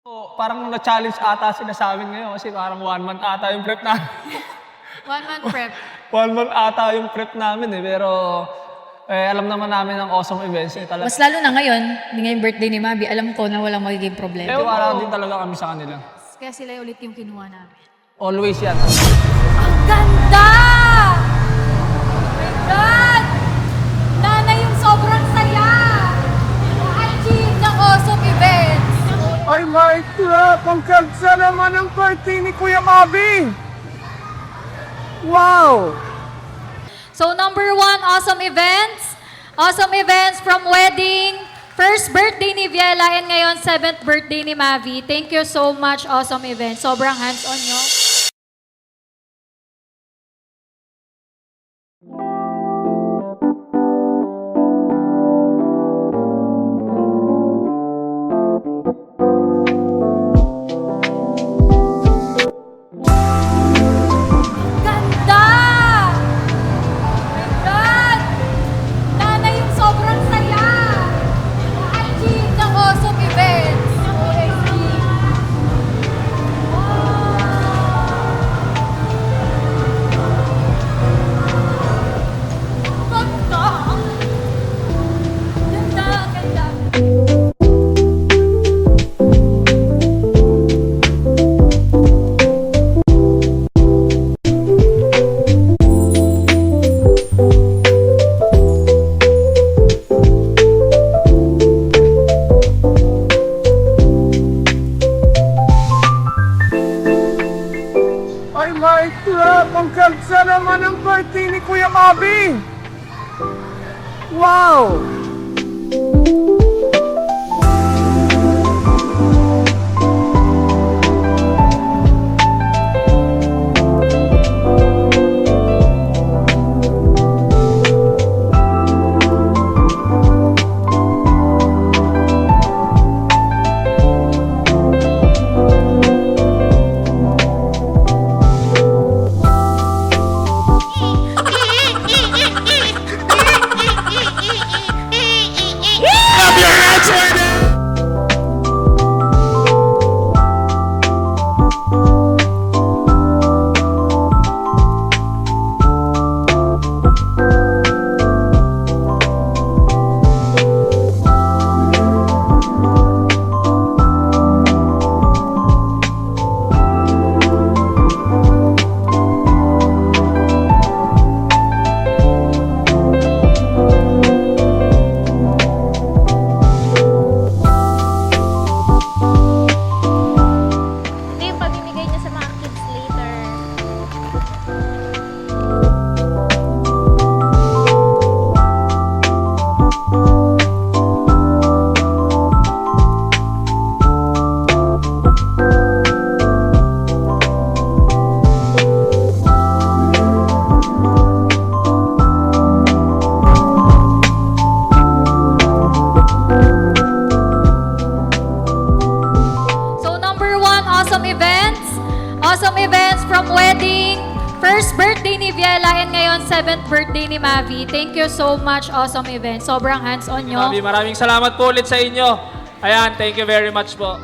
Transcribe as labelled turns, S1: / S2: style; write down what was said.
S1: So, parang na-challenge ata sila sa amin ngayon kasi parang 1 month ata yung prep namin.
S2: 1 month prep.
S1: 1 month ata yung prep namin eh. Pero alam naman namin ang awesome events eh. Talaga.
S2: Mas lalo na ngayon, hindi nga yung birthday ni Mabi, alam ko na walang magiging problema.
S1: Wala din talaga kami sa kanila.
S2: Kaya sila ulit yung kinuha namin.
S1: Always yan.
S2: Ang ganda! Oh my God! Nana yung sobrang saya! Na-achieve ng awesome events!
S3: Ay, my crap! Ang kagsa naman ang birthday ni Kuya Mabi! Wow!
S2: So number 1, awesome events. Awesome events from wedding, first birthday ni Viela, and ngayon 7th birthday ni Mavi. Thank you so much, awesome events. Sobrang hands-on nyo. Ganda! Oh my God! Nana yung sobrang saya! Na-achieve ng awesome events! OMG! Wow! Ganda! Ganda! Ganda!
S3: Ay, my crap! Ang kagsa naman ang birthday ni Kuya Mabi! Wow!
S4: Ito yung pamimigay niya sa mga kids later.
S2: So number 1, awesome events. Awesome events from wedding, first birthday ni Viela, and ngayon 7th birthday ni Mavi. Thank you so much, awesome events. Sobrang hands-on nyo.
S5: Maraming salamat po ulit sa inyo. Ayan, thank you very much po.